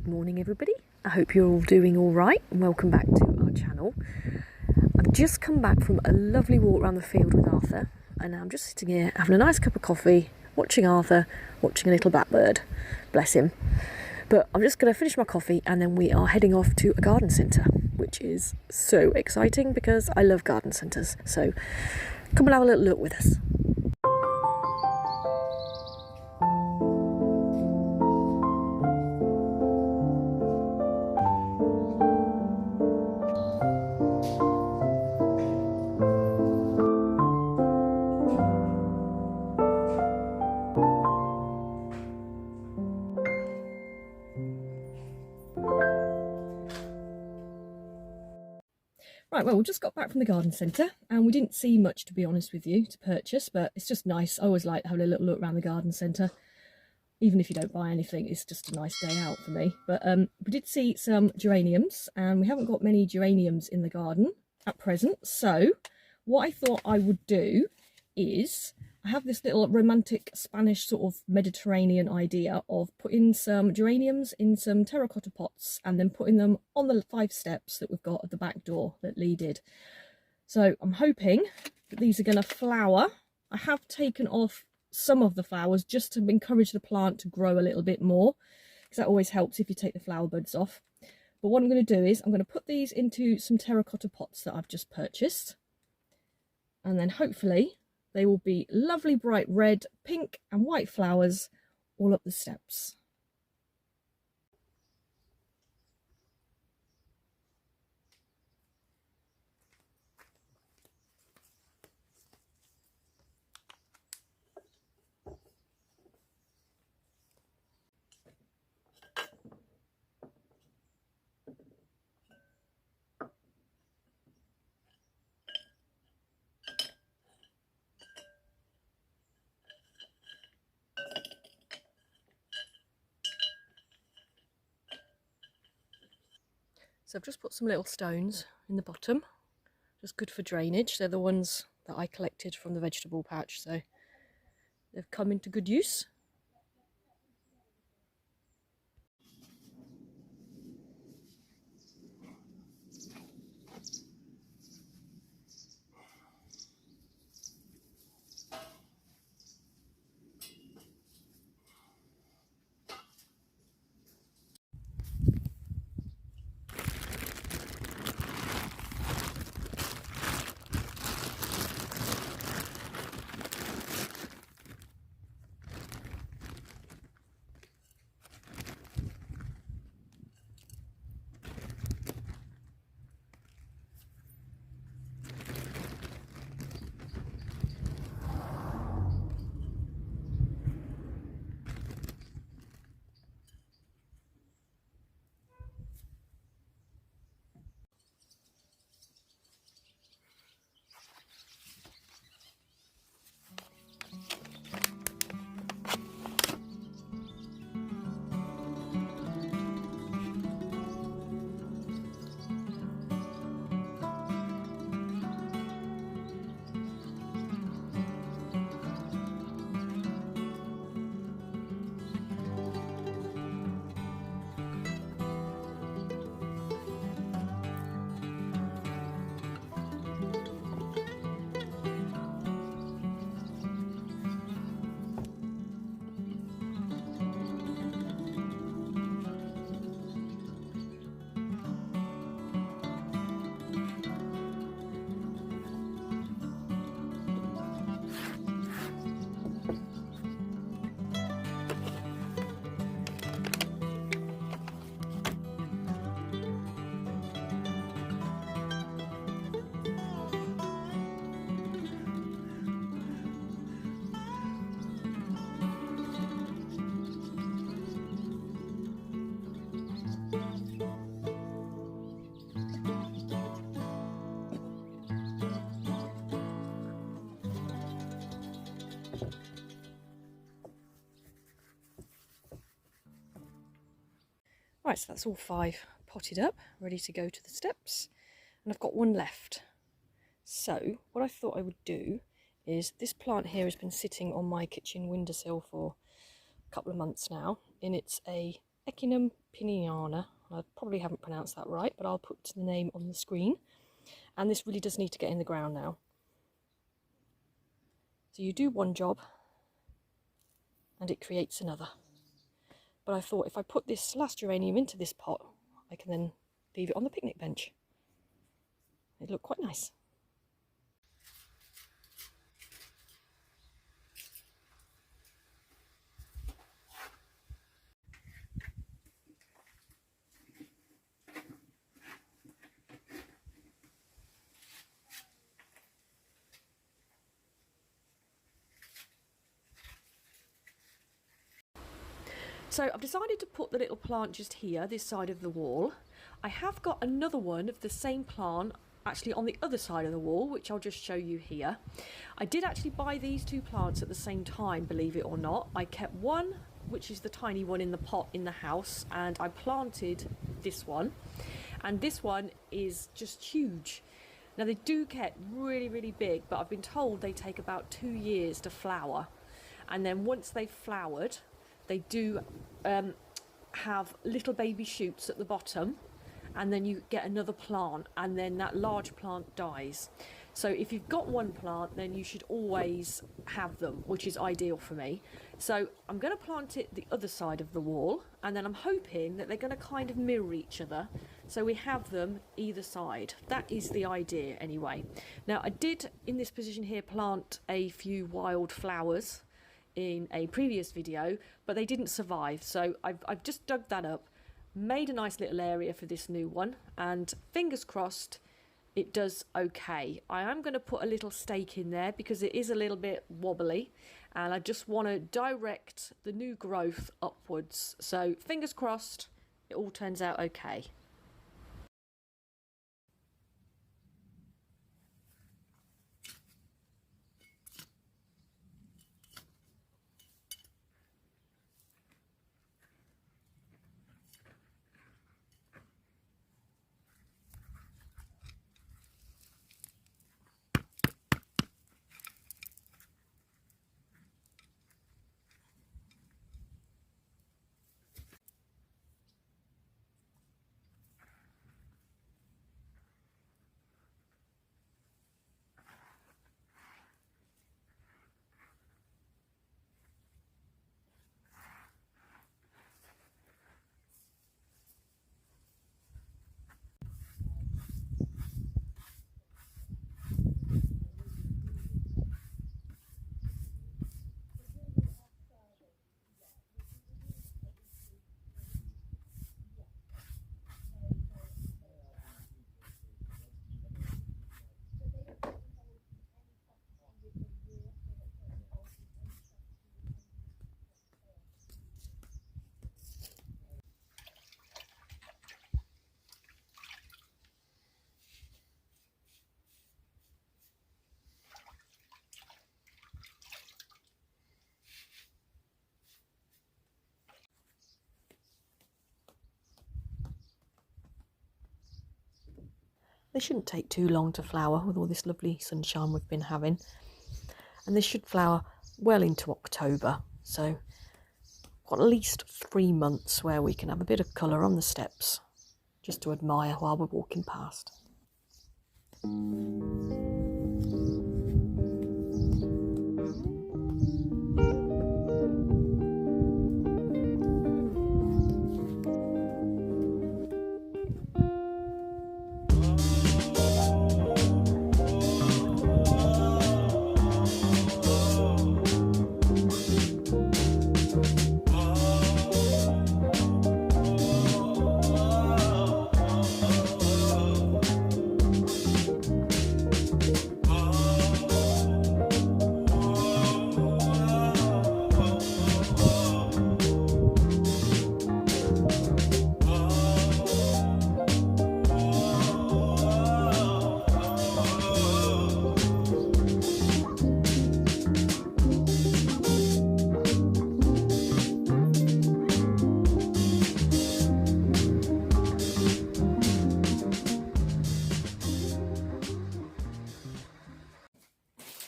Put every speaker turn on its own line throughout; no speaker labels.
Good morning everybody, I hope you're all doing all right and welcome back to our channel. I've just come back from a lovely walk around the field with Arthur and I'm just sitting here having a nice cup of coffee, watching Arthur, watching a little blackbird, bless him. But I'm just going to finish my coffee and then we are heading off to a garden centre, which is so exciting because I love garden centres. So come and have a little look with us. Right, well, we just got back from the garden centre and we didn't see much, to be honest with you, to purchase, but it's just nice. I always like having a little look around the garden centre. Even if you don't buy anything, it's just a nice day out for me. But we did see some geraniums and we haven't got many geraniums in the garden at present. So what I thought I would do is, I have this little romantic Spanish sort of Mediterranean idea of putting some geraniums in some terracotta pots and then putting them on the 5 steps that we've got at the back door that Lee did. So I'm hoping that these are going to flower. I have taken off some of the flowers just to encourage the plant to grow a little bit more, because that always helps if you take the flower buds off. But what I'm going to do is I'm going to put these into some terracotta pots that I've just purchased, and then hopefully they will be lovely bright red, pink and white flowers all up the steps. So I've just put some little stones in the bottom, just good for drainage. They're the ones that I collected from the vegetable patch, so they've come into good use. Right, so that's all 5 potted up, ready to go to the steps, and I've got one left. So what I thought I would do is, this plant here has been sitting on my kitchen windowsill for a couple of months now, and it's a Echinum pineana. I probably haven't pronounced that right, but I'll put the name on the screen. And this really does need to get in the ground now. So you do one job and it creates another. But I thought if I put this last geranium into this pot, I can then leave it on the picnic bench. It'd look quite nice. So I've decided to put the little plant just here, this side of the wall. I have got another one of the same plant actually on the other side of the wall, which I'll just show you here. I did actually buy these two plants at the same time, believe it or not. I kept one, which is the tiny one in the pot in the house, and I planted this one. And this one is just huge. Now they do get really, really big, but I've been told they take about 2 years to flower. And then once they've flowered, they do have little baby shoots at the bottom, and then you get another plant, and then that large plant dies. So if you've got one plant, then you should always have them, which is ideal for me. So I'm going to plant it the other side of the wall, and then I'm hoping that they're going to kind of mirror each other, so we have them either side. That is the idea anyway. Now I did, in this position here, plant a few wild flowers in a previous video, but they didn't survive, so I've just dug that up, made a nice little area for this new one, and fingers crossed it does okay. I am going to put a little stake in there because it is a little bit wobbly, and I just want to direct the new growth upwards, so fingers crossed it all turns out okay. They shouldn't take too long to flower with all this lovely sunshine we've been having, and they should flower well into October, so got at least 3 months where we can have a bit of colour on the steps just to admire while we're walking past.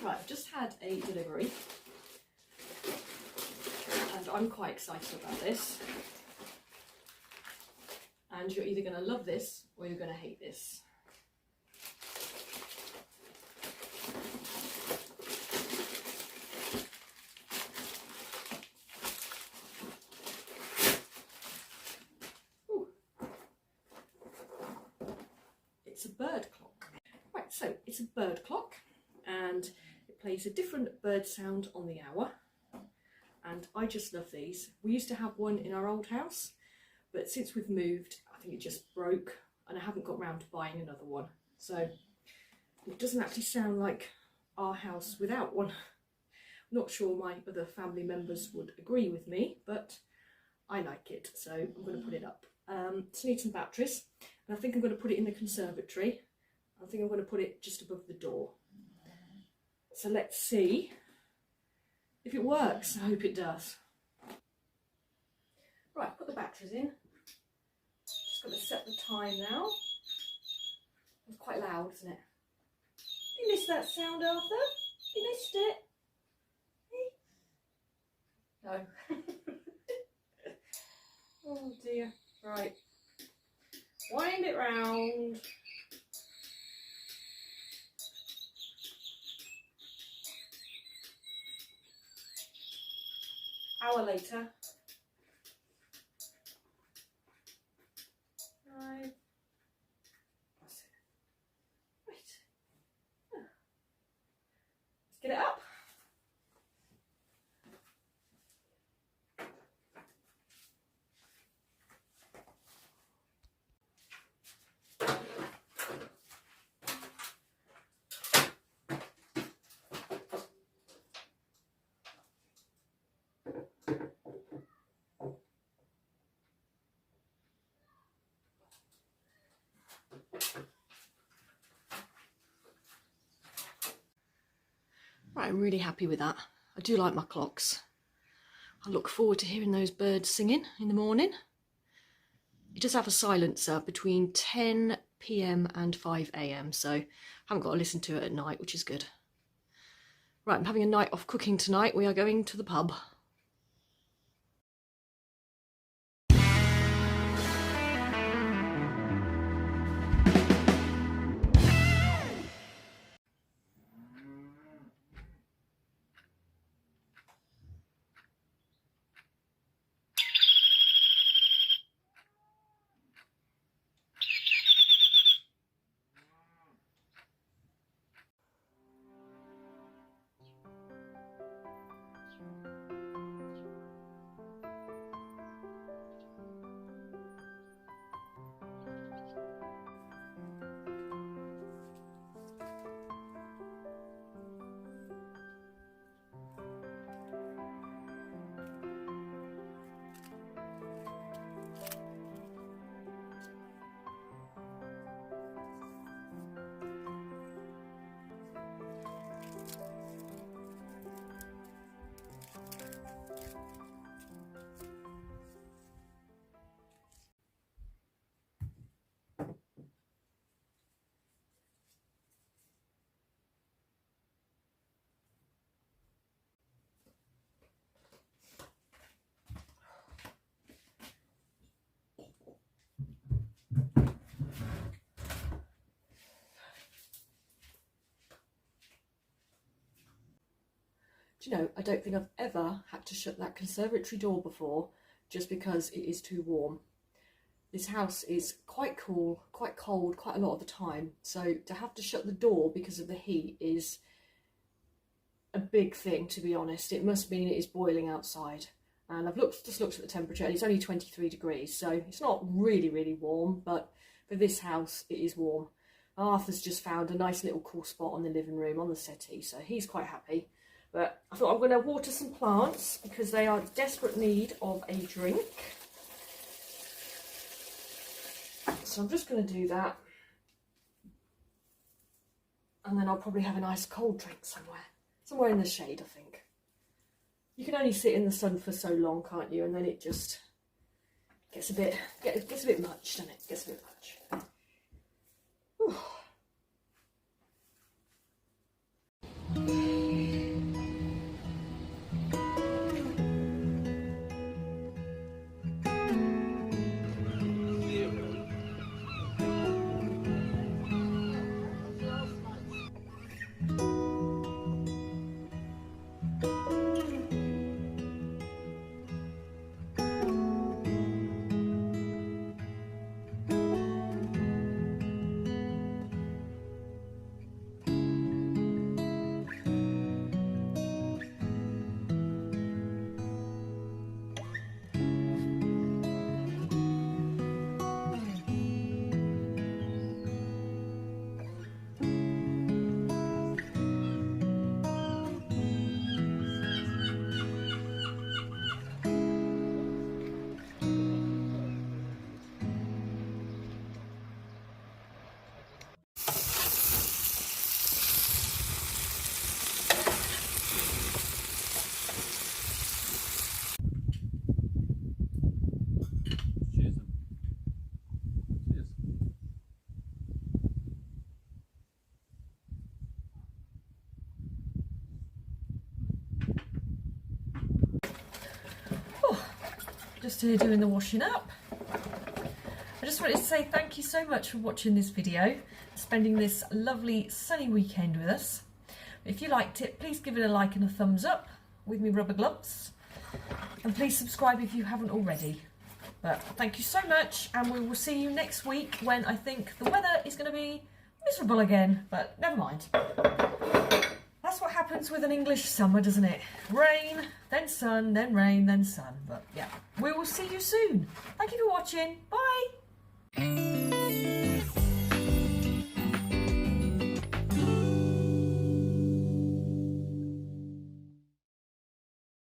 Right, I've just had a delivery and I'm quite excited about this. and you're either going to love this or you're going to hate this. Ooh. It's a bird clock. Right, so it's a bird clock and it plays a different bird sound on the hour, and I just love these. We used to have one in our old house, but since we've moved, I think it just broke and I haven't got round to buying another one. So it doesn't actually sound like our house without one. I'm not sure my other family members would agree with me, but I like it, so I'm going to put it up. Just need some batteries, and I think I'm going to put it in the conservatory. I think I'm going to put it just above the door. So let's see if it works. I hope it does. Right, put the batteries in. Just got to set the time now. It's quite loud, isn't it? You missed that sound, Arthur? You missed it? No. Oh dear. Right. Wind it round. Hour later. Right. That's it. Right. Oh. Let's get it up. Right, I'm really happy with that. I do like my clocks. I look forward to hearing those birds singing in the morning. It does have a silencer between 10 PM and 5 AM, so I haven't got to listen to it at night, which is good. Right, I'm having a night off cooking tonight. We are going to the pub. Do you know, I don't think I've ever had to shut that conservatory door before just because it is too warm. This house is quite cool, quite cold, quite a lot of the time. So to have to shut the door because of the heat is a big thing, to be honest. It must mean it is boiling outside. And I've just looked at the temperature and it's only 23 degrees. So it's not really, really warm, but for this house, it is warm. Arthur's just found a nice little cool spot on the living room on the settee, so he's quite happy. But I thought I'm going to water some plants because they are in desperate need of a drink. So I'm just going to do that. And then I'll probably have a nice cold drink somewhere in the shade, I think. You can only sit in the sun for so long, can't you? And then it just gets a bit much, doesn't it? Gets a bit much. Whew. just here doing the washing up. I just wanted to say thank you so much for watching this video, spending this lovely sunny weekend with us. If you liked it, please give it a like and a thumbs up with me rubber gloves, and please subscribe if you haven't already. But thank you so much, and we will see you next week when I think the weather is going to be miserable again, but never mind. That's what happens with an English summer, doesn't it? Rain, then sun, then rain, then sun. But yeah, we will see you soon. Thank you for watching. Bye.